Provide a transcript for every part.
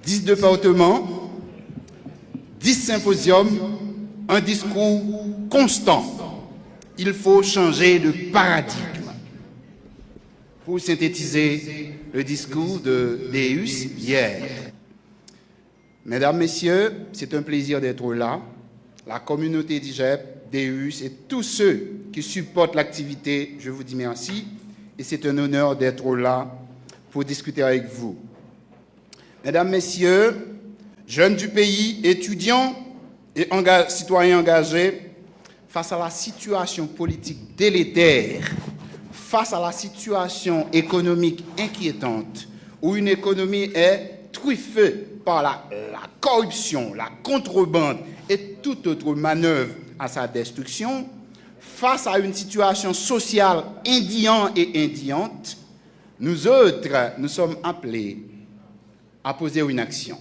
10 départements, 10 symposiums, un discours constant. Il faut changer de paradigme. Pour synthétiser le discours de Deus hier. Mesdames, Messieurs, c'est un plaisir d'être là. La communauté d'IGEP, Deus et tous ceux qui supportent l'activité, je vous dis merci. Et c'est un honneur d'être là pour discuter avec vous. Mesdames, Messieurs, jeunes du pays, étudiants et citoyens engagés, face à la situation politique délétère, face à la situation économique inquiétante, où une économie est truffée par la corruption, la contrebande et toute autre manœuvre à sa destruction, face à une situation sociale indigente et indignante, nous autres, nous sommes appelés à poser une action.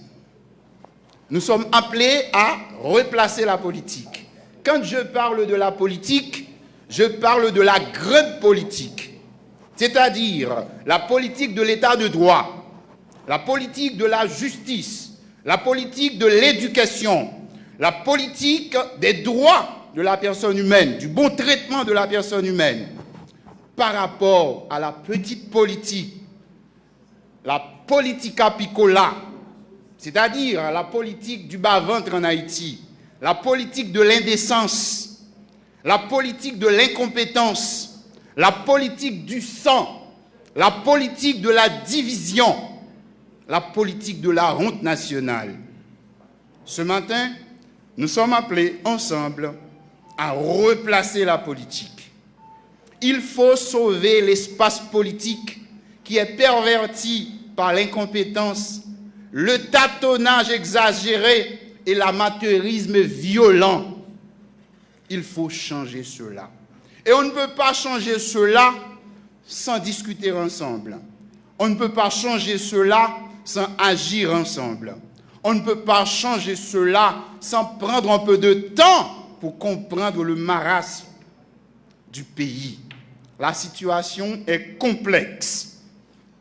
Nous sommes appelés à replacer la politique. Quand je parle de la politique, je parle de la grande politique, c'est-à-dire la politique de l'état de droit, la politique de la justice, la politique de l'éducation, la politique des droits de la personne humaine, du bon traitement de la personne humaine, par rapport à la petite politique, la politica piccola, c'est-à-dire la politique du bas-ventre en Haïti, la politique de l'indécence, la politique de l'incompétence, la politique du sang, la politique de la division, la politique de la honte nationale. Ce matin, nous sommes appelés ensemble à replacer la politique. Il faut sauver l'espace politique qui est perverti par l'incompétence, le tâtonnage exagéré et l'amateurisme violent. Il faut changer cela. Et on ne peut pas changer cela sans discuter ensemble. On ne peut pas changer cela sans agir ensemble. On ne peut pas changer cela sans prendre un peu de temps pour comprendre le marasme du pays. La situation est complexe.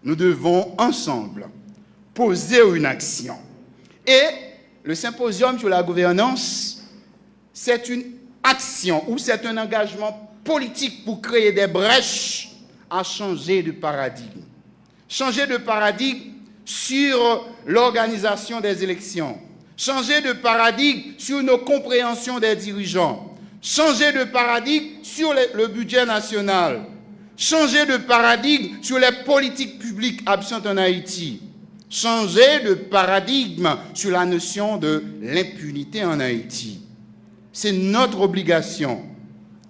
Nous devons ensemble poser une action. Et le symposium sur la gouvernance, c'est une action ou c'est un engagement politique pour créer des brèches à changer de paradigme. Changer de paradigme sur l'organisation des élections. Changer de paradigme sur nos compréhensions des dirigeants. Changer de paradigme sur le budget national. Changer de paradigme sur les politiques publiques absentes en Haïti. Changer de paradigme sur la notion de l'impunité en Haïti. C'est notre obligation.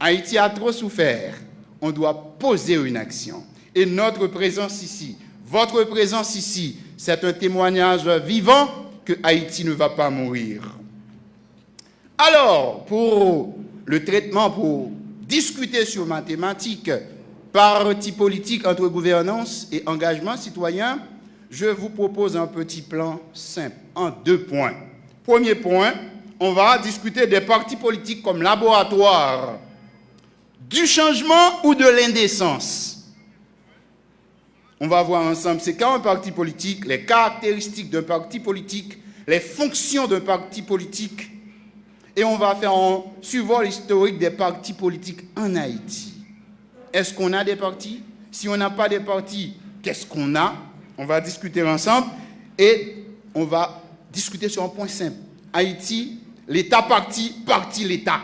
Haïti a trop souffert. On doit poser une action. Et notre présence ici, votre présence ici, c'est un témoignage vivant que Haïti ne va pas mourir. Alors, pour le traitement, pour discuter sur mathématiques, parti politique entre gouvernance et engagement citoyen, je vous propose un petit plan simple, en 2 points. Premier point, on va discuter des partis politiques comme laboratoire du changement ou de l'indécence. On va voir ensemble c'est quand un parti politique, les caractéristiques d'un parti politique, les fonctions d'un parti politique, et on va faire un survol historique des partis politiques en Haïti. Est-ce qu'on a des partis? Si on n'a pas de partis, qu'est-ce qu'on a? On va discuter ensemble et on va discuter sur un point simple. Haïti, l'État-parti, parti-l'État.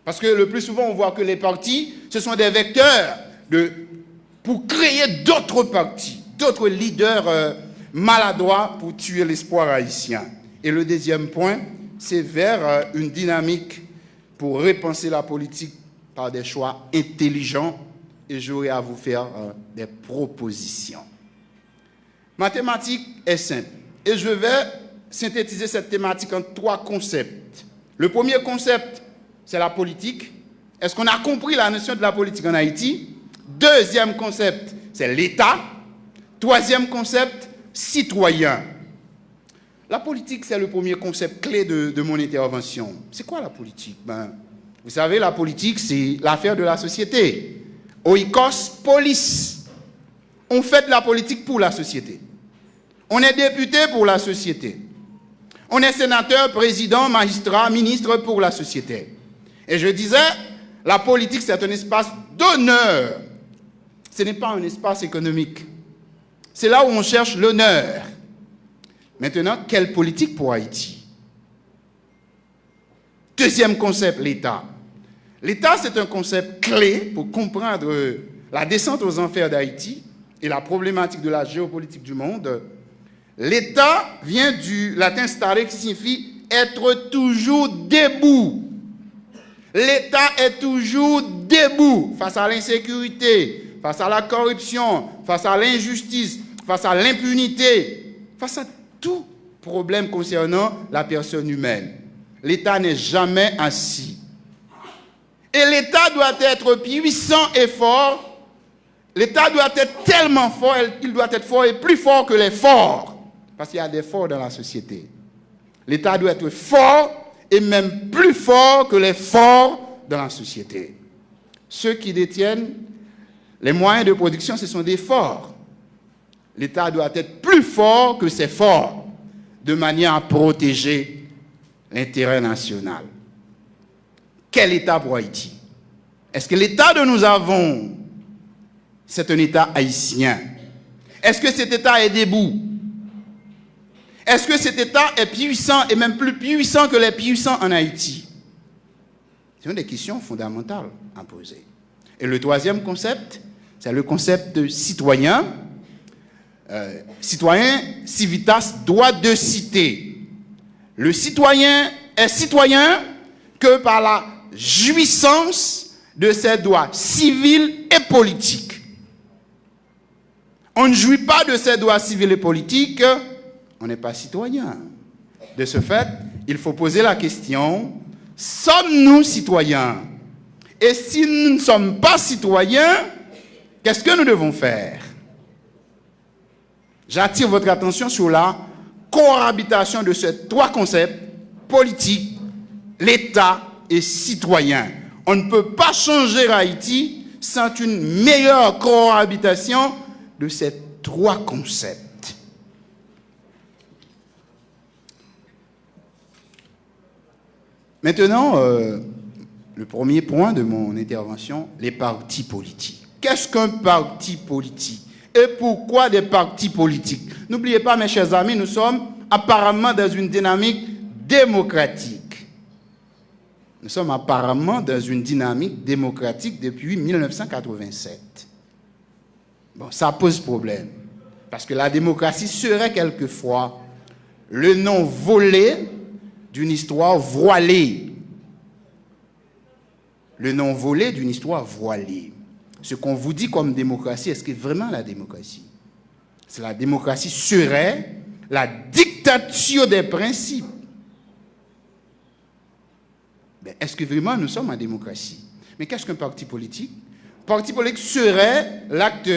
Parce que le plus souvent, on voit que les partis, ce sont des vecteurs pour créer d'autres partis, d'autres leaders maladroits pour tuer l'espoir haïtien. Et le deuxième point, c'est vers une dynamique pour repenser la politique par des choix intelligents et j'aurai à vous faire des propositions. Mathématiques est simple et je vais synthétiser cette thématique en 3 concepts. Le premier concept, c'est la politique. Est-ce qu'on a compris la notion de la politique en Haïti? Deuxième concept, c'est l'État. Troisième concept, citoyen. La politique, c'est le premier concept clé de mon intervention. C'est quoi la politique? Vous savez, la politique, c'est l'affaire de la société. Oikos polis. On fait de la politique pour la société. On est député pour la société. On est sénateur, président, magistrat, ministre pour la société. Et je disais, la politique, c'est un espace d'honneur. Ce n'est pas un espace économique. C'est là où on cherche l'honneur. Maintenant, quelle politique pour Haïti? Deuxième concept, l'État. L'État, c'est un concept clé pour comprendre la descente aux enfers d'Haïti et la problématique de la géopolitique du monde. L'État vient du latin stare qui signifie être toujours debout. L'État est toujours debout face à l'insécurité, face à la corruption, face à l'injustice, face à l'impunité, face à tout problème concernant la personne humaine. L'État n'est jamais assis. Et l'État doit être puissant et fort. L'État doit être tellement fort, il doit être fort et plus fort que les forts. Parce qu'il y a des forts dans la société. L'État doit être fort et même plus fort que les forts dans la société. Ceux qui détiennent les moyens de production, ce sont des forts. L'État doit être plus fort que ces forts, de manière à protéger l'intérêt national. Quel État pour Haïti? Est-ce que l'État que nous avons, c'est un État haïtien? Est-ce que cet État est debout? Est-ce que cet État est puissant et même plus puissant que les puissants en Haïti? C'est une des questions fondamentales à poser. Et le troisième concept, c'est le concept de citoyen. Citoyen, civitas, droit de cité. Le citoyen est citoyen que par la jouissance de ses droits civils et politiques. On ne jouit pas de ses droits civils et politiques, on n'est pas citoyen. De ce fait, il faut poser la question, sommes-nous citoyens? Et si nous ne sommes pas citoyens, qu'est-ce que nous devons faire? J'attire votre attention sur la cohabitation de ces trois concepts, politique, l'État et citoyen. On ne peut pas changer Haïti sans une meilleure cohabitation de ces trois concepts. Maintenant, le premier point de mon intervention, les partis politiques. Qu'est-ce qu'un parti politique? Et pourquoi des partis politiques? N'oubliez pas, mes chers amis, nous sommes apparemment dans une dynamique démocratique. Nous sommes apparemment dans une dynamique démocratique depuis 1987. Bon, ça pose problème. Parce que la démocratie serait quelquefois le nom volé d'une histoire voilée. Le nom volé d'une histoire voilée. Ce qu'on vous dit comme démocratie, est-ce que vraiment la démocratie? C'est la démocratie serait la dictature des principes. Ben, est-ce que vraiment nous sommes en démocratie? Mais qu'est-ce qu'un parti politique? Un parti politique serait l'acte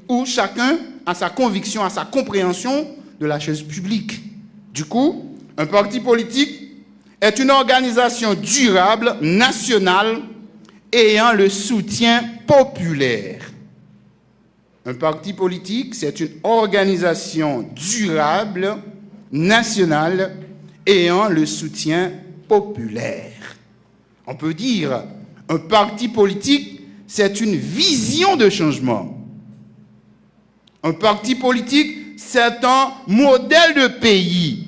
où chacun a sa conviction, a sa compréhension de la chose publique. Du coup, un parti politique est une organisation durable, nationale, ayant le soutien populaire. Un parti politique, c'est une organisation durable, nationale, ayant le soutien populaire. On peut dire, un parti politique, c'est une vision de changement. Un parti politique, c'est un modèle de pays.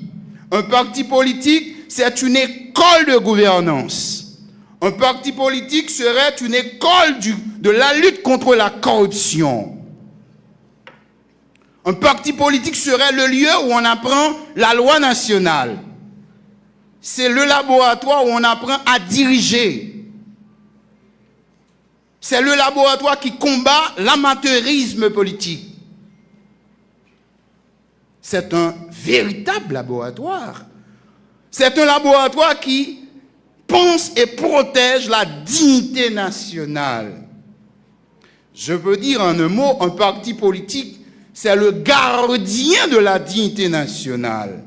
Un parti politique, c'est une école de gouvernance. Un parti politique serait une école de la lutte contre la corruption. Un parti politique serait le lieu où on apprend la loi nationale. C'est le laboratoire où on apprend à diriger. C'est le laboratoire qui combat l'amateurisme politique. C'est un véritable laboratoire. C'est un laboratoire qui pense et protège la dignité nationale. Je peux dire en un mot, un parti politique, c'est le gardien de la dignité nationale.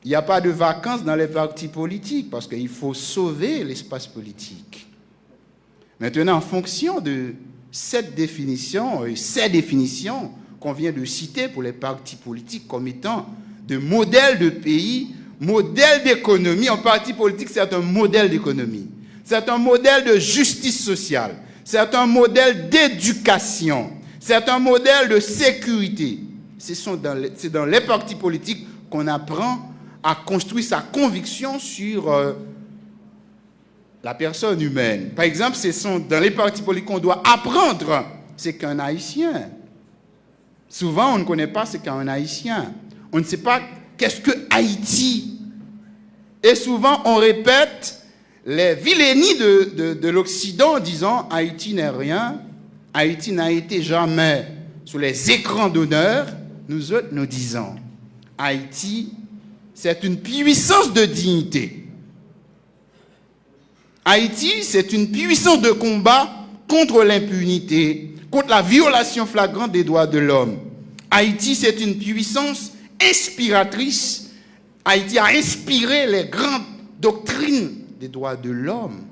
Il n'y a pas de vacances dans les partis politiques parce qu'il faut sauver l'espace politique. Maintenant, en fonction de cette définition et ces définitions qu'on vient de citer pour les partis politiques comme étant de modèles de pays, modèles d'économie. Un parti politique, c'est un modèle d'économie. C'est un modèle de justice sociale. C'est un modèle d'éducation. C'est un modèle de sécurité. C'est dans les partis politiques qu'on apprend à construire sa conviction sur la personne humaine. Par exemple, ce sont dans les partis politiques qu'on doit apprendre ce qu'est un Haïtien. Souvent, on ne connaît pas ce qu'est un Haïtien. On ne sait pas qu'est-ce que Haïti. Et souvent, on répète les vilainies de l'Occident en disant Haïti n'est rien, Haïti n'a été jamais sur les écrans d'honneur. Nous autres, nous disons Haïti, c'est une puissance de dignité. Haïti, c'est une puissance de combat contre l'impunité, contre la violation flagrante des droits de l'homme. Haïti, c'est une puissance inspiratrice. Haïti a inspiré les grandes doctrines des droits de l'homme.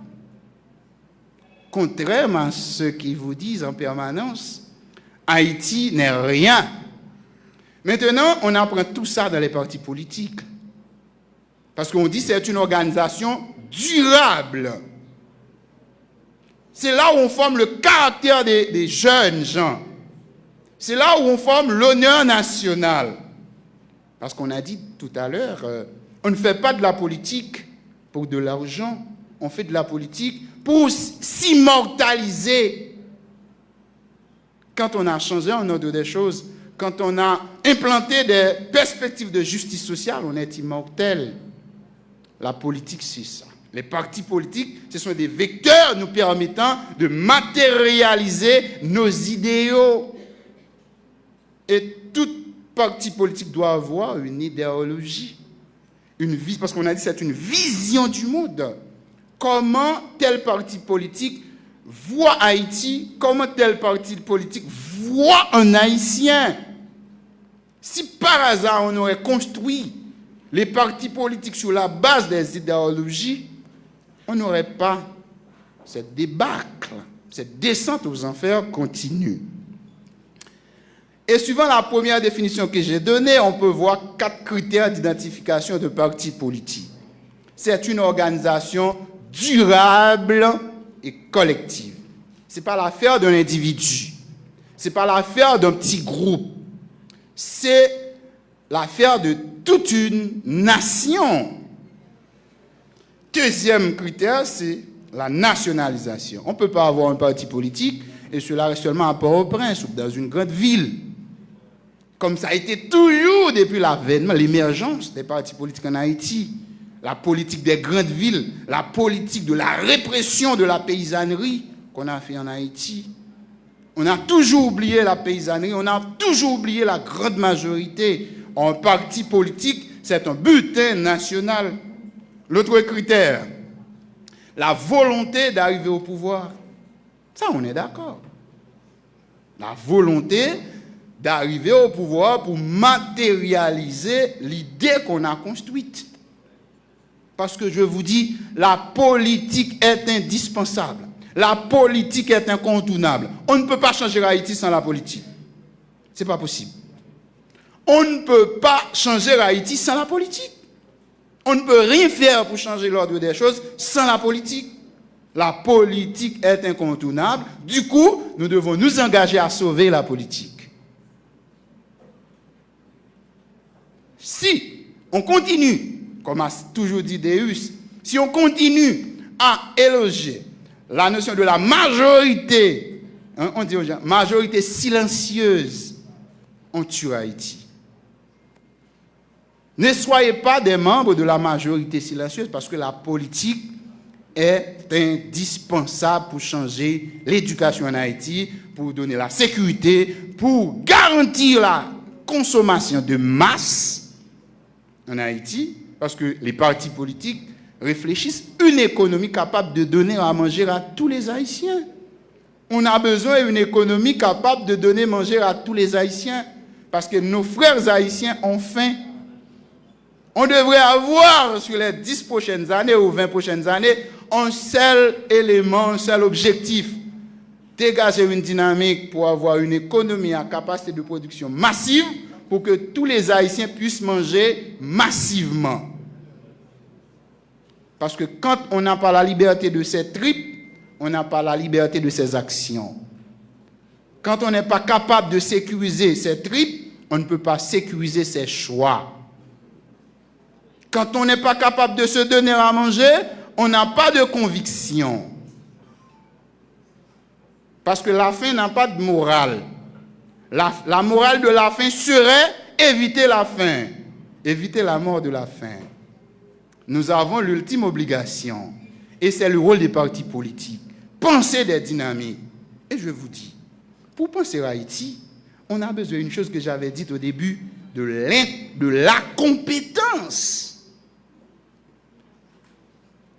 Contrairement à ceux qui vous disent en permanence, Haïti n'est rien. Maintenant, on apprend tout ça dans les partis politiques. Parce qu'on dit que c'est une organisation durable. C'est là où on forme le caractère des jeunes gens. C'est là où on forme l'honneur national. Parce qu'on a dit tout à l'heure, on ne fait pas de la politique pour de l'argent. On fait de la politique pour s'immortaliser. Quand on a changé en ordre des choses, quand on a implanté des perspectives de justice sociale, on est immortel. La politique, c'est ça. Les partis politiques, ce sont des vecteurs nous permettant de matérialiser nos idéaux. Et tout parti politique doit avoir une idéologie, une vie, parce qu'on a dit que c'est une vision du monde. Comment tel parti politique voit Haïti, comment tel parti politique voit un Haïtien. Si par hasard on aurait construit les partis politiques sur la base des idéologies, on n'aurait pas cette débâcle, cette descente aux enfers continue. Et suivant la première définition que j'ai donnée, on peut voir 4 critères d'identification de parti politique. C'est une organisation durable et collective. Ce n'est pas l'affaire d'un individu. Ce n'est pas l'affaire d'un petit groupe. C'est l'affaire de toute une nation. Deuxième critère, c'est la nationalisation. On ne peut pas avoir un parti politique et cela reste seulement à Port-au-Prince ou dans une grande ville. Comme ça a été toujours depuis l'avènement, l'émergence des partis politiques en Haïti. La politique des grandes villes, la politique de la répression de la paysannerie qu'on a fait en Haïti. On a toujours oublié la paysannerie, on a toujours oublié la grande majorité. Un parti politique, c'est un butin national. L'autre critère, la volonté d'arriver au pouvoir. Ça, on est d'accord. La volonté d'arriver au pouvoir pour matérialiser l'idée qu'on a construite. Parce que je vous dis, la politique est indispensable. La politique est incontournable. On ne peut pas changer Haïti sans la politique. Ce n'est pas possible. On ne peut pas changer Haïti sans la politique. On ne peut rien faire pour changer l'ordre des choses sans la politique. La politique est incontournable. Du coup, nous devons nous engager à sauver la politique. Si on continue, comme a toujours dit Deus, si on continue à éloger la notion de la majorité, on dit aux gens, majorité silencieuse, on tue Haïti. Ne soyez pas des membres de la majorité silencieuse parce que la politique est indispensable pour changer l'éducation en Haïti, pour donner la sécurité, pour garantir la consommation de masse en Haïti, parce que les partis politiques réfléchissent une économie capable de donner à manger à tous les Haïtiens. On a besoin d'une économie capable de donner à manger à tous les Haïtiens, parce que nos frères Haïtiens ont faim. On devrait avoir sur les 10 prochaines années ou 20 prochaines années un seul élément, un seul objectif. dégager une dynamique pour avoir une économie à capacité de production massive pour que tous les Haïtiens puissent manger massivement. Parce que quand on n'a pas la liberté de ses tripes, on n'a pas la liberté de ses actions. Quand on n'est pas capable de sécuriser ses tripes, on ne peut pas sécuriser ses choix. Quand on n'est pas capable de se donner à manger, on n'a pas de conviction. Parce que la faim n'a pas de morale. La morale de la faim serait éviter la faim, éviter la mort de la faim. Nous avons l'ultime obligation, et c'est le rôle des partis politiques, penser des dynamiques. Et je vous dis, pour penser à Haïti, on a besoin d'une chose que j'avais dite au début, de la compétence.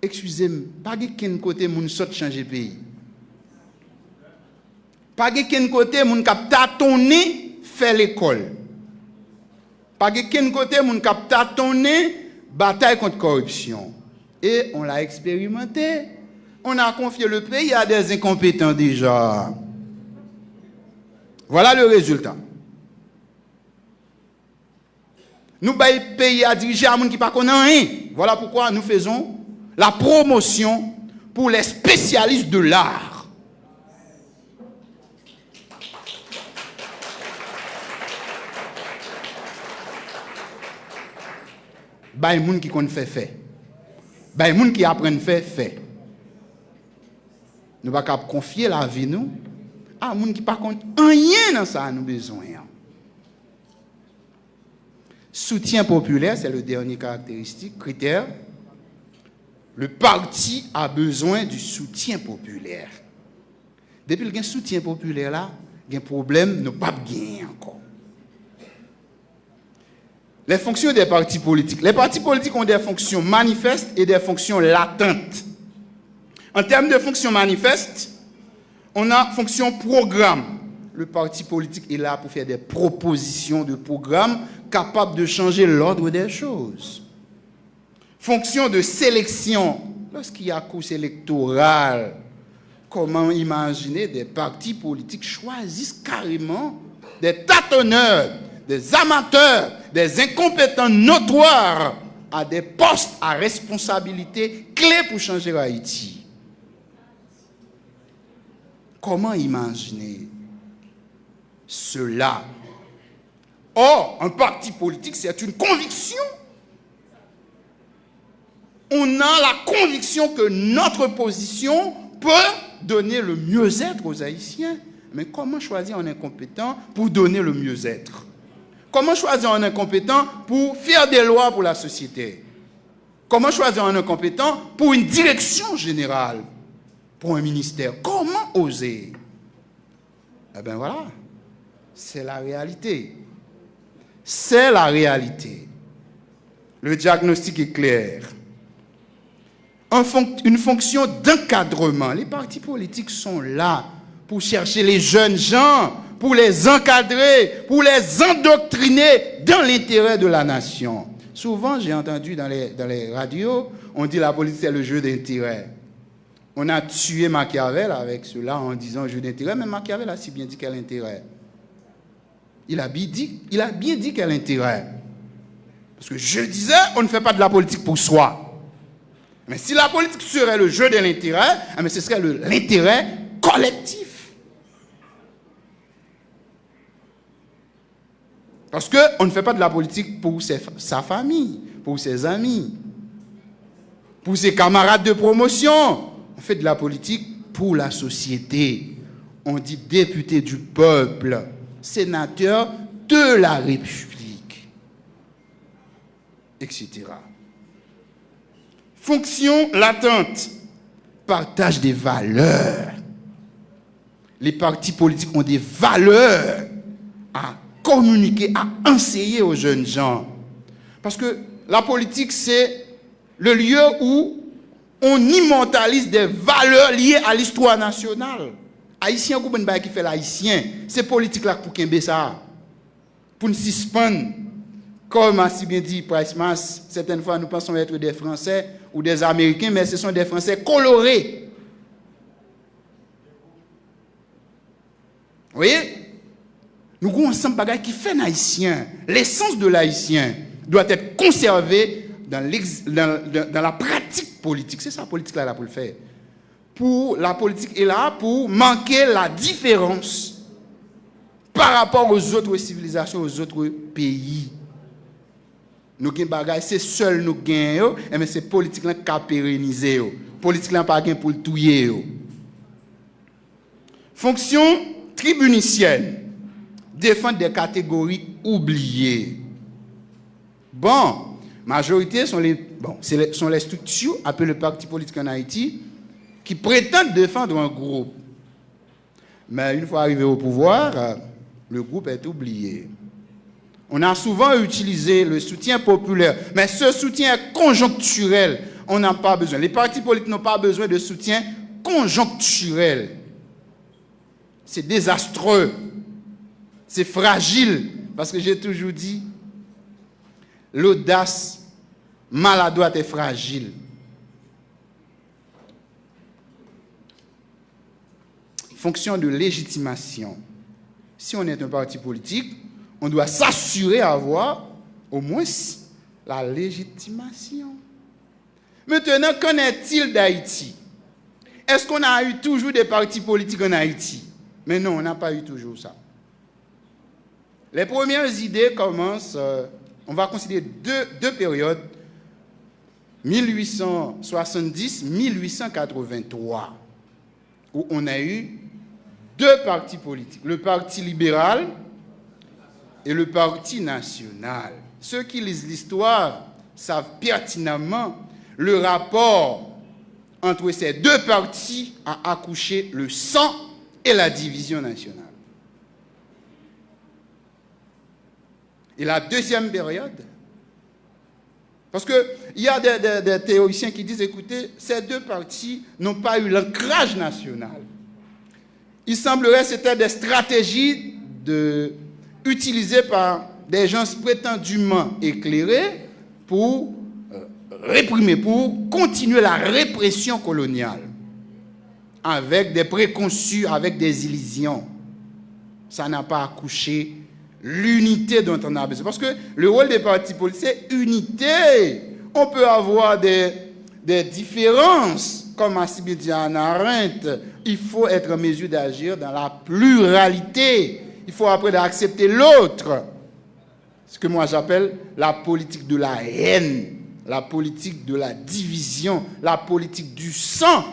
Excusez-moi, pas de quel côté moun saute changer le pays. Pas de quel côté moun kap tâtonner faire l'école. Pas de quel côté moun kap tâtonner bataille contre corruption. Et on l'a expérimenté. On a confié le pays à des incompétents déjà. Voilà le résultat. Nous baillons le pays à diriger à gens qui ne connaissent rien. Voilà pourquoi nous faisons la promotion pour les spécialistes de l'art. Bah, les gens qui connaissent fait. Bah, les gens qui apprennent fait. Nous ne pouvons pas confier la vie nous à des gens qui ne connaissent rien dans ça, nous avons besoin. Soutien populaire, c'est le dernier critère. Le parti a besoin du soutien populaire. Depuis qu'il y a un soutien populaire là, il y a un problème, nous ne pouvons pas gagner encore. Les fonctions des partis politiques. Les partis politiques ont des fonctions manifestes et des fonctions latentes. En termes de fonctions manifestes, on a fonction programme. Le parti politique est là pour faire des propositions de programme capables de changer l'ordre des choses. Fonction de sélection. Lorsqu'il y a course électorale, comment imaginer des partis politiques choisissent carrément des tâtonneurs, des amateurs, des incompétents notoires à des postes à responsabilité clés pour changer Haïti. Comment imaginer cela? Or, un parti politique, c'est une conviction. On a la conviction que notre position peut donner le mieux-être aux Haïtiens. Mais comment choisir un incompétent pour donner le mieux-être? Comment choisir un incompétent pour faire des lois pour la société? Comment choisir un incompétent pour une direction générale? Pour un ministère? Comment oser? Eh bien voilà, c'est la réalité. C'est la réalité. Le diagnostic est clair. Une fonction d'encadrement. Les partis politiques sont là pour chercher les jeunes gens, pour les encadrer, pour les endoctriner dans l'intérêt de la nation. Souvent, j'ai entendu dans les radios, on dit la politique c'est le jeu d'intérêt. On a tué Machiavel avec cela en disant jeu d'intérêt, mais Machiavel a si bien dit quel intérêt. Il a bien dit quel intérêt. Parce que je disais, on ne fait pas de la politique pour soi. Mais si la politique serait le jeu de l'intérêt, ce serait l'intérêt collectif. Parce qu'on ne fait pas de la politique pour sa famille, pour ses amis, pour ses camarades de promotion. On fait de la politique pour la société. On dit député du peuple, sénateur de la République, etc. Fonction latente, partage des valeurs. Les partis politiques ont des valeurs à communiquer, à enseigner aux jeunes gens. Parce que la politique, c'est le lieu où on immortalise des valeurs liées à l'histoire nationale. Haïtien, qui fait l'haïtien, c'est politique là pour qu'il ça. Pour nous suspendre. Comme a si bien dit Price Mass, certaines fois nous pensons être des Français ou des Américains, mais ce sont des Français colorés. Vous voyez? Nous avons ensemble de bagages qui fait l'haïtien. L'essence de l'haïtien doit être conservée dans la pratique politique. C'est ça la politique là pour le faire. La politique est là pour manquer la différence par rapport aux autres civilisations, aux autres pays. Nous avons des bagages, c'est seul nous gagnons, mais c'est politique là qui a pérennisé. Politique là pas gain pour le touyer. Fonction tribunicienne. Défendre des catégories oubliées. Bon, majorité sont les structures appelées partis politiques en Haïti qui prétendent défendre un groupe. Mais une fois arrivé au pouvoir, le groupe est oublié. On a souvent utilisé le soutien populaire, mais ce soutien est conjoncturel. On n'a pas besoin. Les partis politiques n'ont pas besoin de soutien conjoncturel. C'est désastreux. C'est fragile. Parce que j'ai toujours dit, l'audace maladroite et fragile. Fonction de légitimation. Si on est un parti politique, on doit s'assurer d'avoir au moins la légitimation. Maintenant, qu'en est-il d'Haïti? Est-ce qu'on a eu toujours des partis politiques en Haïti? Mais non, on n'a pas eu toujours ça. Les premières idées commencent, on va considérer deux périodes, 1870-1883, où on a eu deux partis politiques, le Parti libéral et le Parti national. Ceux qui lisent l'histoire savent pertinemment le rapport entre ces deux partis a accouché le sang et la division nationale. Et la deuxième période, parce qu'il y a des théoriciens qui disent, écoutez, ces deux partis n'ont pas eu l'ancrage national. Il semblerait que c'était des stratégies utilisées par des gens prétendument éclairés pour réprimer, pour continuer la répression coloniale, avec des préconçus, avec des illusions. Ça n'a pas accouché l'unité dont on a besoin. Parce que le rôle des partis politiques, c'est unité. On peut avoir des différences, comme a dit Hannah Arendt. Il faut être en mesure d'agir dans la pluralité. Il faut apprendre à accepter l'autre. Ce que moi j'appelle la politique de la haine, la politique de la division, la politique du sang.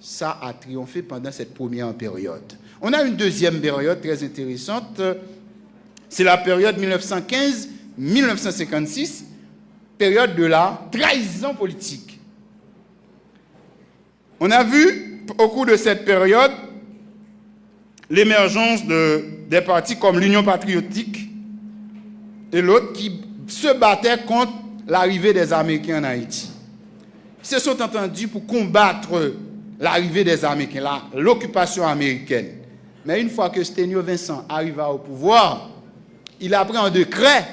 Ça a triomphé pendant cette première période. On a une deuxième période très intéressante. C'est la période 1915-1956, période de la trahison politique. On a vu au cours de cette période l'émergence des partis comme l'Union patriotique et l'autre qui se battaient contre l'arrivée des Américains en Haïti. Ils se sont entendus pour combattre l'arrivée des Américains, l'occupation américaine. Mais une fois que Sténio Vincent arriva au pouvoir, il a pris un décret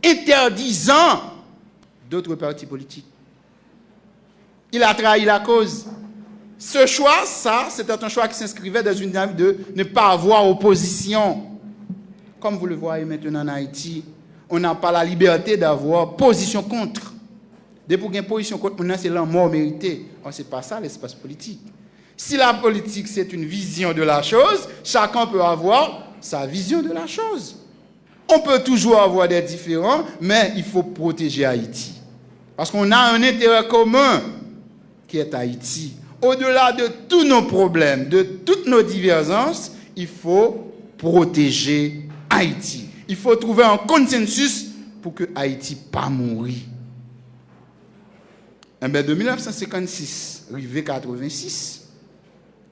interdisant d'autres partis politiques. Il a trahi la cause. Ce choix, c'était un choix qui s'inscrivait dans une dynamique de ne pas avoir opposition. Comme vous le voyez maintenant en Haïti, on n'a pas la liberté d'avoir position contre. Dès pour une position contre, c'est la mort méritée. Ce n'est pas ça l'espace politique. Si la politique, c'est une vision de la chose, chacun peut avoir sa vision de la chose. On peut toujours avoir des différends, mais il faut protéger Haïti. Parce qu'on a un intérêt commun qui est Haïti. Au-delà de tous nos problèmes, de toutes nos divergences, il faut protéger Haïti. Il faut trouver un consensus pour que Haïti ne pas mourir. Et bien de 1956, arrivé 1986,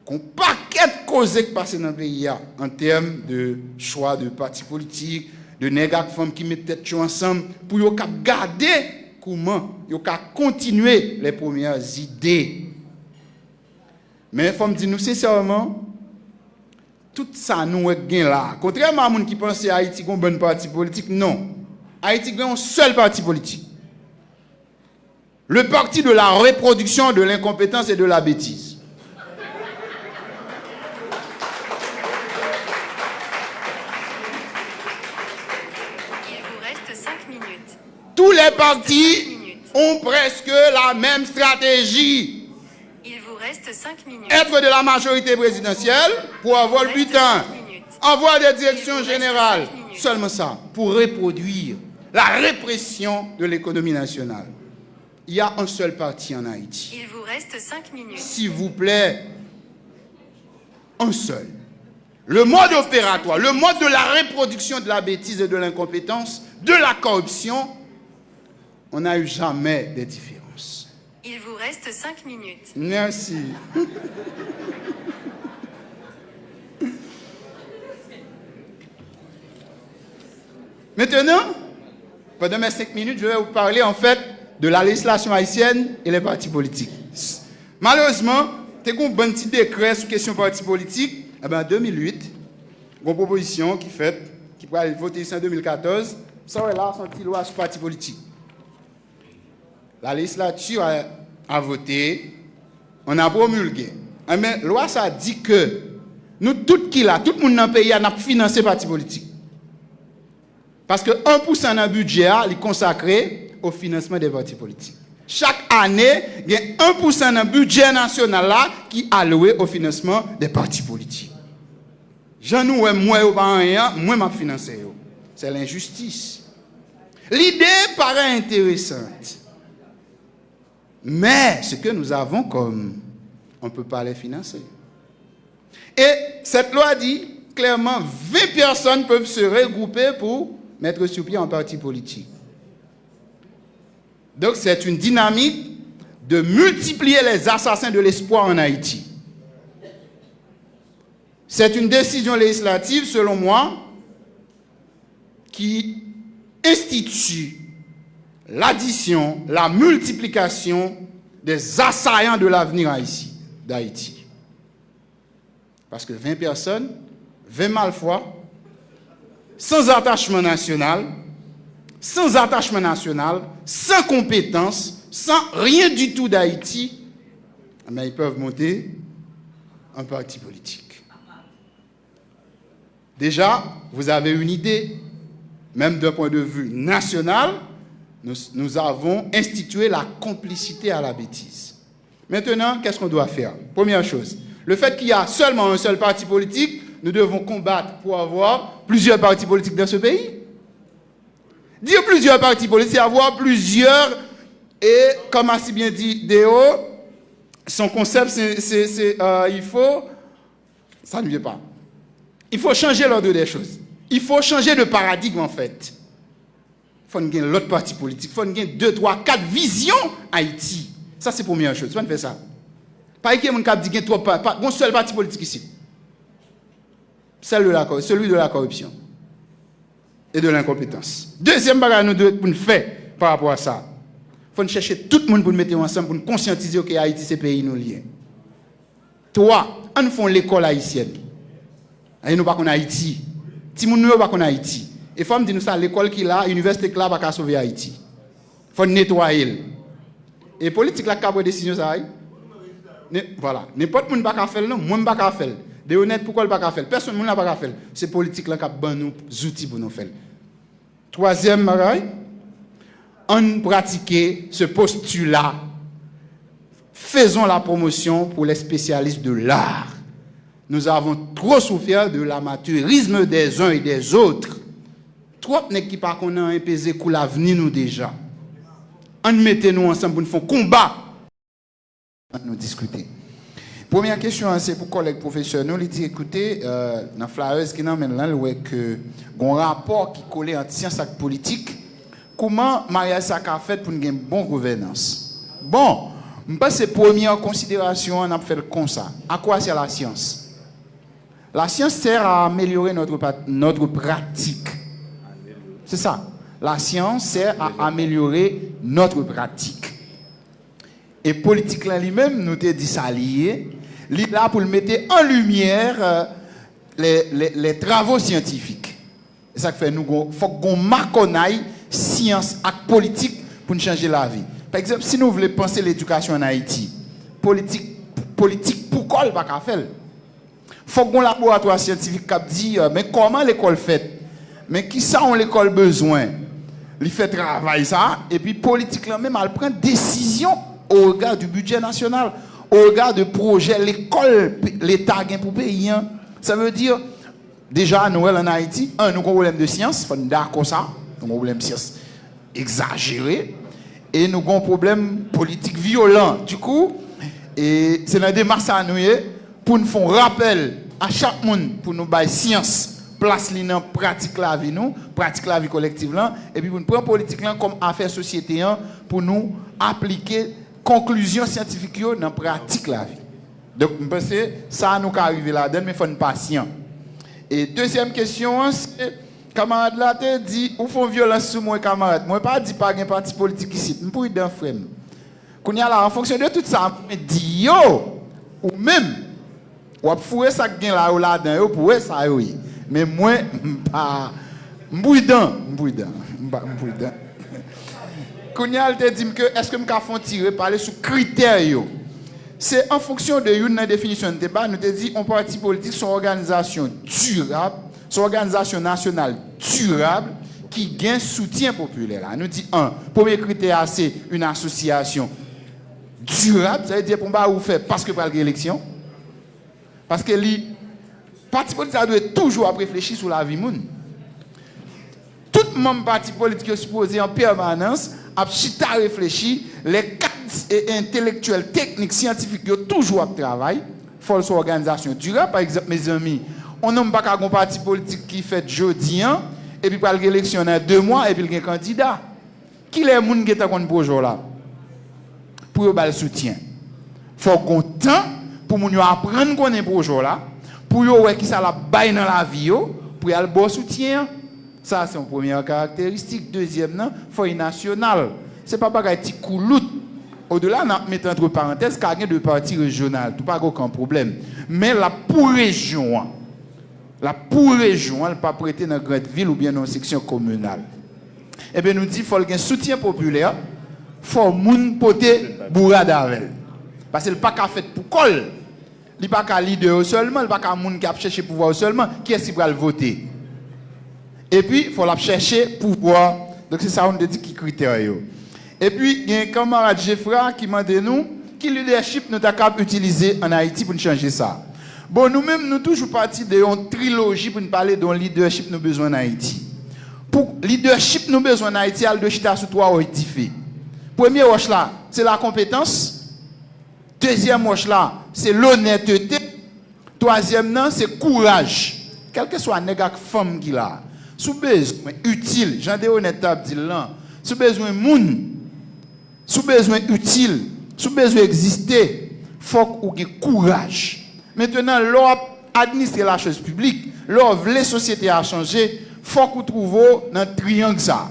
qu'on paquet de causes qui passent dans le pays en termes de choix de partis politiques, de nègres et femmes qui mettent tête ensemble pour garder comment ils continuer les premières idées. Mais il faut me dire, nous sincèrement, tout ça nous est gain là. Contrairement à ceux qui pensent que Haïti a un bon parti politique, non. Haïti a un seul parti politique. Le parti de la reproduction de l'incompétence et de la bêtise. Tous les partis ont presque la même stratégie. Il vous reste 5 minutes. Être de la majorité présidentielle pour avoir le butin. Avoir des directions générales. Seulement ça, pour reproduire la répression de l'économie nationale. Il y a un seul parti en Haïti. Il vous reste 5 minutes. S'il vous plaît, un seul. Le mode opératoire, le mode de la reproduction de la bêtise et de l'incompétence, de la corruption, on n'a eu jamais de différence. Il vous reste 5 minutes. Merci. Maintenant, pendant mes 5 minutes, je vais vous parler en fait de la législation haïtienne et les partis politiques. Malheureusement, tu as un bon petit décret sur la question partis politiques. En 2008, une proposition qui va être votée en 2014, ça va là, son petit loi sur partis politiques. La législature a voté, on a promulgué. Mais la loi, ça dit que nous, tout le monde dans le pays, a financé les partis politiques. Parce que 1% d'un budget est consacré au financement des partis politiques. Chaque année, il y a 1% d'un budget national là qui est alloué au financement des partis politiques. J'en ai moi, je finance. C'est l'injustice. L'idée paraît intéressante. Mais ce que nous avons comme, on ne peut pas les financer. Et cette loi dit clairement 20 personnes peuvent se regrouper pour mettre sur pied un parti politique. Donc c'est une dynamique de multiplier les assassins de l'espoir en Haïti. C'est une décision législative, selon moi, qui institue l'addition, la multiplication des assaillants de l'avenir d'Haïti. Parce que 20 personnes, 20 malfroids, sans attachement national, sans compétence, sans rien du tout d'Haïti, mais ils peuvent monter un parti politique. Déjà, vous avez une idée, même d'un point de vue national, nous avons institué la complicité à la bêtise. Maintenant, qu'est-ce qu'on doit faire? Première chose, le fait qu'il y a seulement un seul parti politique, nous devons combattre pour avoir plusieurs partis politiques dans ce pays. Dire plusieurs partis politiques, c'est avoir plusieurs, et comme a si bien dit Déo, son concept, il faut, ça ne vient pas. Il faut changer l'ordre des choses. Il faut changer de paradigme en fait. Il faut gagner l'autre parti politique. Il faut gagner 2, 3, 4 visions Haïti. Ça c'est la première chose. Il faut faire ça. Pas qu'il y ait un cap dit qu'il y a un seul parti politique ici. Celui de la corruption et de l'incompétence. Deuxième bagage nous devons faire par rapport à ça. Il faut chercher tout le monde pour nous mettre ensemble, pour nous conscientiser que Haïti c'est pays nous lié. 3, on fait l'école haïtienne. Et nous pas qu'on Haïti. Si nous ne pas qu'on Haïti. Et faut me dire nous ça l'école qui là, l'université qui là pas sauver Haïti. Faut nettoyer. Et politique là cap décision ça. Voilà, n'importe monde pas faire non, moi pas faire. De honnête pourquoi pas faire? Personne n'a pas faire. C'est politique là qui ban nous outils pour nous faire. Troisième bagaille, on pratique ce postulat. Faisons la promotion pour les spécialistes de l'art. Nous avons trop souffert de l'amateurisme des uns et des autres. Trop n'est qui pas qu'on a un pesé pour l'avenir nous déjà. On mettez-nous ensemble pour nous faire combat. Nous discuter. Première question, c'est pour collègues professionnels. Il dit écoutez, dans la flyeuse qui nous amène là, que un rapport qui collait entre science et politique, comment Maria Saka a fait pour une bonne gouvernance? Bon, je pense que première considération, on a fait comme ça. À quoi sert la science? La science sert à améliorer notre pratique. C'est ça. La science sert à améliorer notre pratique. Et politique là lui-même, nous te dit ça lié. Il est là pour le mettre en lumière les travaux scientifiques. C'est ça que fait nous faut qu'on marconnaille science et politique pour nous changer la vie. Par exemple, si nous voulons penser l'éducation en Haïti, politique pourquoi le pas qu'à faire? Faut qu'on laboratoire scientifique qui dit mais comment l'école fait? Mais qui ça on l'école besoin? il fait travail ça, et puis politique là même, elle prend décision au regard du budget national, au regard de projet, l'école, l'État gagne pour payer. Ça veut dire, déjà, Noël en Haïti, nous avons un problème de science, il faut d'accord ça, nous avons un problème de science exagéré, et nous avons un problème politique violent. Du coup, et c'est la démarche à nous, pour nous faire rappel à chaque monde, pour nous bailler science, place dans pratique la vie nous, pratique la vie collective là, et puis pour nous prendre politique là comme affaire société pour nous appliquer conclusion scientifique dans pratique la vie. Donc je pense que ça nous arrive là-dedans, mais il faut être patient. Et deuxième question, c'est camarade là te dit ou font violence sur moi camarade. Moi pas dit pas un parti politique ici, je pour d'un frère. Qu'on y a là en fonction de tout ça, me dit yo ou même ou fouer ça gain là ou là-dedans yo pour ça yo. Mais moi pas m'bouidan. Kounyal te dit que est-ce que m'ka font tirer parler sur critères yo. C'est en fonction de une définition de débat, nous te dit un parti politique son organisation durable, son organisation nationale durable qui gagne soutien populaire. Nous dit premier critère c'est une association durable, ça veut dire pour pas ou faire parce que pour l'élection. Parce que le parti politique doit toujours réfléchir sur la vie moun. Tout le monde parti politique est supposé en permanence à chita réfléchir, les cadres et intellectuels, techniques, scientifiques, ils ont toujours à travailler. Il faut une organisation durable. Par exemple, mes amis, on n'a pas un parti politique qui fait jeudi, et puis pour l'élection dans 2 mois, et puis il y a un candidat. Qui est le monde qui est dans ce projet là? Pour avoir le soutien. Il faut qu'on temps pour nous apprendre qu'on est projet là, pour voir qui ça la baille dans la vie, pour avoir le bon soutien. Ça, c'est une première caractéristique. Deuxième, il faut une nationale. Ce n'est pas un petit couloute. Au-delà, on met entre parenthèses, qu'il y a de partis régionales. Tout pas aucun problème. Mais la pour-région, elle ne peut pas prêter dans une grande ville ou bien dans une section communale. Eh bien, nous disons qu'il faut un soutien populaire. Il faut moun poter bourrade avec. Parce que le pas qu'à fait pour col. Il n'est pas qu'à leader seulement, il n'est pas qu'à moun qui a cherché pouvoir seulement. Qui est-ce qui va le voter? Et puis, il faut la chercher pouvoir. Donc, c'est ça, on dit qui critère. Et puis, il y a un camarade Jeffra qui m'a dit nous, qui leadership nous avons utilisé en Haïti pour changer ça. Bon, nous-mêmes, nous toujours partis d'une trilogie pour nous parler d'un leadership nous besoin en Haïti. Pour leadership nous besoin en Haïti, il y a deux chita sur 3 objectifs. Premier roche là, c'est la compétence. Deuxième roche là, c'est l'honnêteté. Troisième non, c'est courage. Quel que soit les femme qui là. Sous besoin utile, j'en ai honnête dit là. Sous besoin moun, sous besoin utile, sous besoin exister, faut qu'on ait courage. Maintenant, l'on administre la chose publique, l'on veut les sociétés à changer, faut qu'on trouve dans le triangle ça.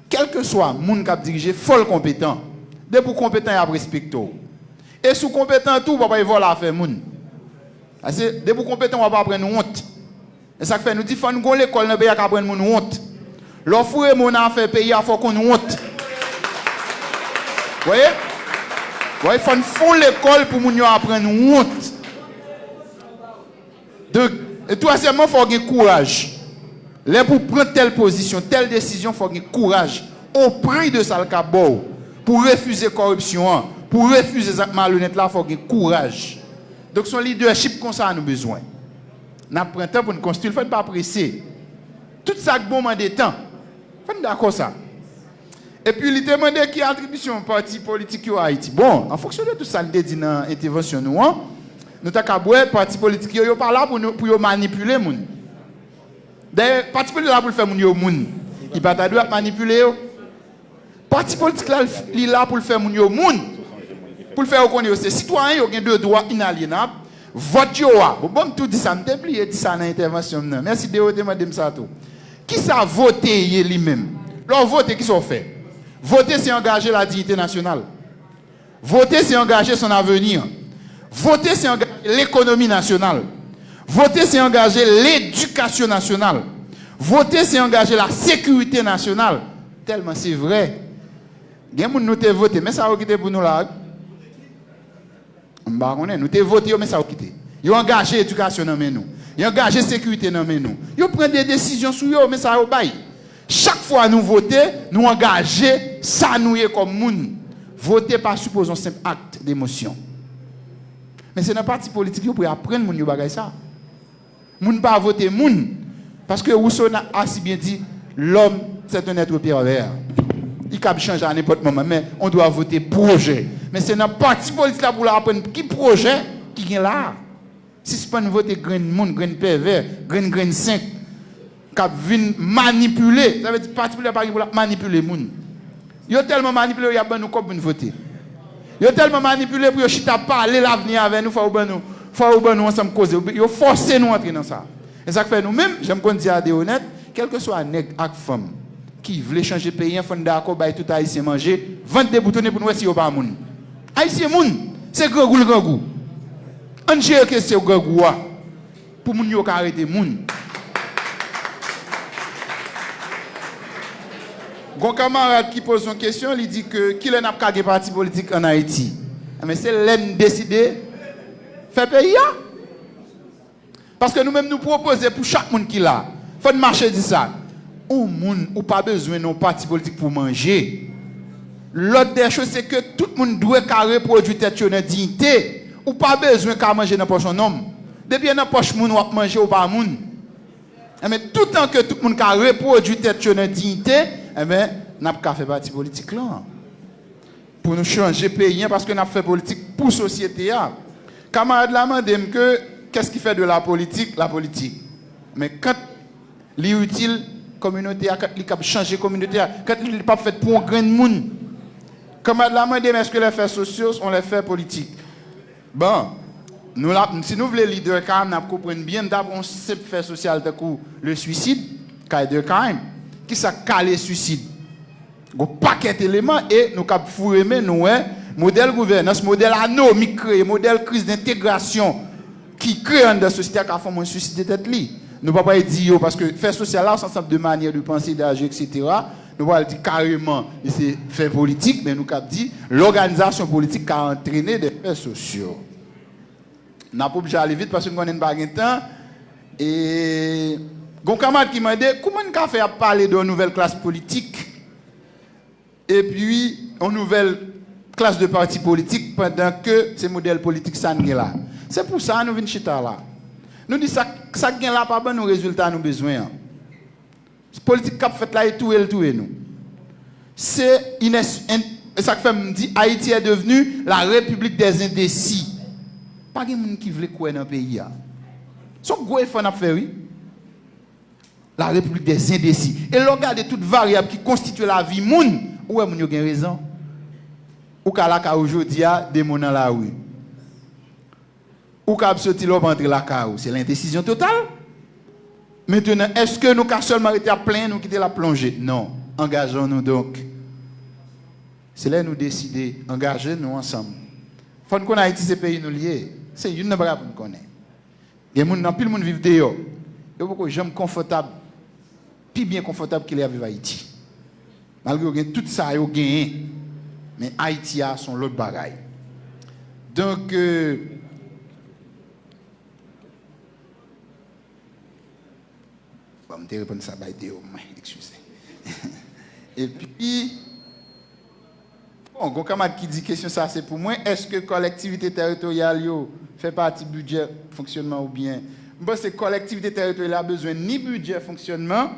Quel que soit moun qui a dirigé, faut le compétent. Dès pour compétent, il y a respecté. Et sous compétent tout, on va pas y voir la faire moun. Parce que dès pour compétent, on va pas prendre honte. Et ça fait nous dit faut nous go l'école dans pays à prendre mon honte. L'offre mon affaire pays à faut qu'on honte. Vous voyez? Ouais, faut nous font l'école pour nous apprendre honte. Donc et troisièmement faut avoir courage. Là pour prendre telle position, telle décision, faut avoir courage au prix de ça le cabot pour refuser corruption, pour refuser cette malhonnête là, faut avoir courage. Donc son leadership comme ça a nous besoin. N'a pris temps pour nous construire, il ne faut pas presser. Tout ça bon moment de temps. Il faut d'accord ça. Et puis il demande qui est l'attribution au parti politique au Haïti. Bon, en fonction de tout ça, il dit dans l'intervention nous avons le parti politique yo pas là pour manipuler les gens. D'ailleurs, le parti politique là pour faire les gens. Il pas doit manipuler yo. Parti politique là il là pour faire les gens. Pour faire reconnaître ces citoyens yo ont 2 droits inaliénables. Vote yo a. Bon, tout dit ça, m'te plié dit ça dans l'intervention. Merci de vous demander ça tout. Qui ça voter lui-même? Leur voter qui sont fait? Voter c'est engager la dignité nationale. Voter c'est engager son avenir. Voter c'est engager l'économie nationale. Voter c'est engager l'éducation nationale. Voter c'est engager la sécurité nationale. Tellement c'est vrai. Gen moun nou te voter, mais ça a quitté pour nous là. Nous avons voté, mais ça a quitté. Ils ont engagé l'éducation dans nous. Ils ont engagé la sécurité dans nous. Ils prennent des décisions sur eux, mais ça a bail. chaque fois nous voter, nous engager, ça nous est comme moun. Voter par supposons simple acte d'émotion. Mais c'est dans parti politique pour apprendre moun yo bagay ça. Moun pas voter moun parce que Rousseau a assez bien dit l'homme c'est un être pervers. Il peut changer à n'importe moment mais on doit voter projet. Mais c'est dans parti politique là pour apprendre qui projet qui vient là. Si c'est pas voter grain moun, grain pervers, grain 5 qui viennent manipuler, ça veut dire parti politique pour manipuler moun. Yo tellement manipulé, il y a ben nous comme nous voter. Yo tellement manipulé pour chita parler l'avenir avec nous, faut nous ensemble causer. Yo forcer nous entrer dans ça. Et ça fait nous même, j'aime qu'on dire à des honnêtes, quel que soit nèg ak femme qui veut changer pays, font d'accord bail tout haïtien manger, vendre des boutons pour nous si yo pas moun. Haïtien moun, c'est grand goût. On gère que c'est grand goût pour moun yo arrêter moun. Gon camarade qui pose une question, il dit que qui n'a pas de parti politique en Haïti. Mais c'est l'en décider faire pays. Parce que nous-mêmes nous proposons pour chaque monde qui l'a. Il faut marcher dit ça. On n'a pas besoin de parti politique pour manger. L'autre des choses, c'est que tout le monde doit reproduire tête de dignité. Ou pas besoin de manger dans poche un homme. Depuis dans poche moun ou manger ou pas moun. Mais tout le temps que tout le monde reproduit tête de dignité, eh bien, n'a pas fait parti politique là. Pour nous changer pays parce que n'a fait politique pour société. Camarade là m'a dit que qu'est-ce qui fait de la politique? La politique. Mais quand l'utile communauté, quand il a changé communauté, quand il n'est pas fait pour un grand monde. Camarade là m'a dit est-ce que les faits sociaux on les fait politique? Bon, nous si nous voulons leader quand même comprendre bien d'abord on sait fait social de coup le suicide, cas de crime. Qui ça calé suicide. Un paquet d'éléments et nous cap fourrer nous modèle gouvernance, modèle anomique créé, modèle crise d'intégration qui crée dans la société qui a fait un suicide de tête li. Nous pas dire parce que faire social là c'est un ensemble de manières de penser, d'agir etc. Nous pas dire carrément c'est fait politique mais nous cap dit l'organisation politique qui a entraîné des faits sociaux. N'a pas obligé aller vite parce que nous n'avons pas de temps et gon camarade qui m'a dit comment on fait parler de nouvelle classe politique et puis une nouvelle classe de parti politique pendant que ces modèles politiques ça n'est là. C'est pour ça que nous venons chita là. Nous disons ça gagne là pas bon nos résultats nous besoin. Politique qu'a fait là et tout nous. C'est ça fait me dit Haïti est devenu la république des indécis. Pas de monde qui veut quoi dans le pays. Son gros effort n'a fait oui. La république des indécis. Et regardez toutes variables qui constituent la vie moun. Où est moun yo gen raison? Ou ka la ka aujourd'hui des moun dans la rue. Ou ka sorti l'homme entre la ka ou. C'est l'indécision totale. Maintenant, est-ce que nous ka seulement été à plein nous quitter la plongée? Non. Engageons-nous donc. C'est là nous décider, engageons-nous ensemble. Faut qu'on Haïti ces pays nous liés. C'est une bagage pour nous connaître. Il y a moun nan pile moun vivre dehors. Il y a beaucoup de gens confortables. Plus bien confortable qu'il est à vivre Haïti. Malgré tout ça, il y a gagné. Mais Haïti a son lot de bagaille. Donc, bon, je vais répondre ça, excusez. Et puis, bon, un camarade qui dit question ça, c'est pour moi, est-ce que collectivité territoriale fait partie du budget fonctionnement ou bien? Bon, c'est collectivité territoriale a besoin ni budget fonctionnement,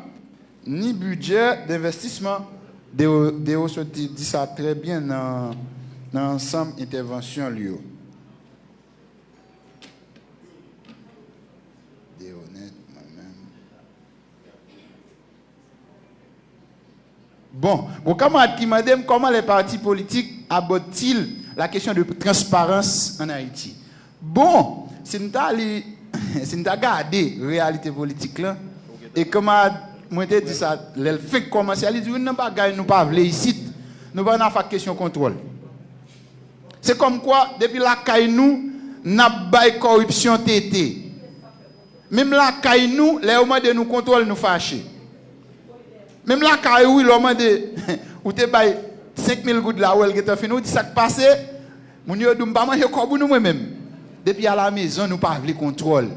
ni budget d'investissement. Déo dit ça très bien dans l'ensemble intervention lieu. Bon, mon camarade qui m'a dit comment les partis politiques abordent-ils la question de transparence en Haïti. Bon, si nous avons regardé la réalité politique là, et comme moi je dis ça, le fait commercialisé, nous n'avons pas voulu ici, nous n'avons pas de question contrôle. C'est comme quoi, depuis la caille nous, n'a pas de corruption tété. Même la caille nous, les hommes de nous contrôle nous fâcher. Même la caille oui, l'homme de ou te bail 5000 gouttes là où elle est fini, dit ça qui passe, mon yo dou pas manger corps nous même. Depuis à la maison, nous pas le contrôle.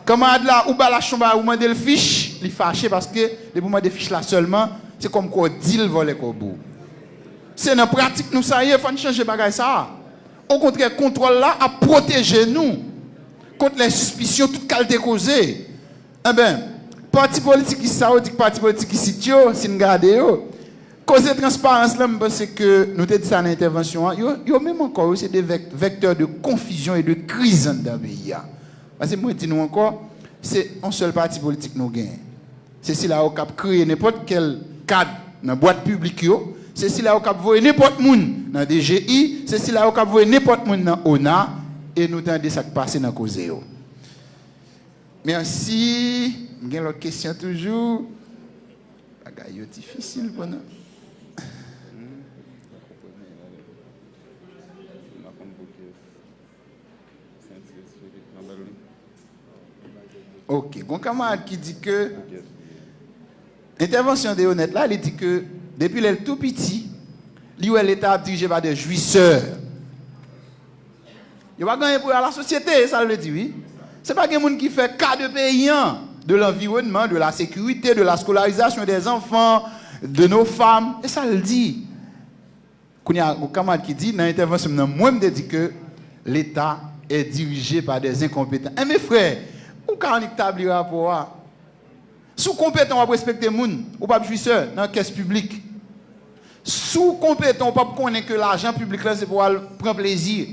Comme là ou ba la chambre ou mandé le fiche, il fâché parce que les moments des fiches là seulement, c'est comme qu'on dit le volet au bout. C'est dans la pratique, nous, ça y est, il faut changer bagay ça. Au contraire, contrôle là a protégé nous contre les suspicions, toute qualité causée. Eh bien, parti politique qui ça, dit parti politique qui cite, si nous regardons, cause de transparence là, parce que nous avons dit ça dans l'intervention, il y a même encore c'est des vecteurs de confusion et de crise dans le pays. Parce que moi, je dis nous encore, c'est un seul parti politique nous gagne. C'est si là, on a créé n'importe quel cadre dans la boîte publique, c'est si là, on a voyé n'importe qui dans la DGI, c'est si là, on a voyé n'importe qui dans ONA, et nous avons ça qui passe dans la cause. Merci. Il y a l'autre question toujours. C'est difficile pour nous. Ok. Il y a un camarade qui dit que l'intervention de Honnête là, il dit que depuis le tout petit, l'État dirigé par des jouisseurs. Il va gagner pour la société, ça le dit, oui. Ce n'est pas quelqu'un qui fait cas de payant de l'environnement, de la sécurité, de la scolarisation des enfants, de nos femmes. Et ça le dit. Il y a un camarade qui dit, dans l'intervention, moi, je dis que l'État est dirigé par des incompétents. Et mes frères, où quand on établit le rapport, sous compétent, on va respecter les gens, ou pas jouisseur dans la caisse publique. Sous compétent, on ne peut pas connaître que l'argent public, c'est pour prendre plaisir.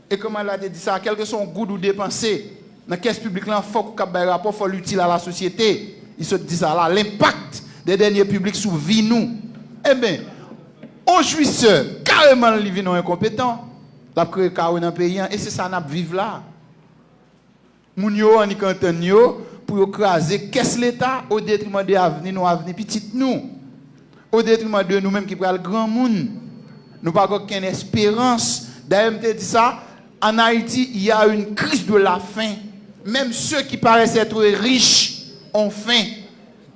Et comme elle a dit ça, quel que soit le goût ou dépensé, dans la caisse publique, il faut qu'on ait un rapport, il faut l'utile à la société. Il se dit ça là, l'impact des derniers publics sur vie nous. Eh bien, au jouisseur, carrément, les vie non incompétent, la créé carrément dans le pays, et c'est ça qu'on vivre là. Moun yo, on y cantonne yo, pour écraser qu'est-ce l'État au détriment de l'avenir, nous avenir petit nous. Au détriment de nous-mêmes qui prenons le grand monde. Nous n'avons pas aucune espérance. D'ailleurs, je dit ça, en Haïti, il y a une crise de la faim. Même ceux qui paraissent être riches ont faim.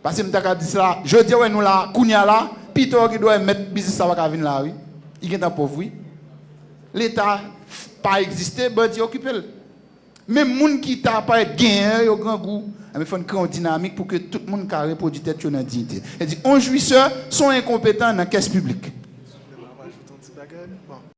Parce que je dit ça, je dis, ouais, nous là, Kounia là, Pito qui doit mettre business ça va venir là, oui. Il est un pauvre, oui. L'État pas existé, ben, il occupe. Même les gens qui n'ont pas gagné, ils ont grand goût. Il faut créer une dynamique pour que tout le monde carré produit tête sur la dignité. Il dit, les jouisseurs sont incompétents dans la caisse publique.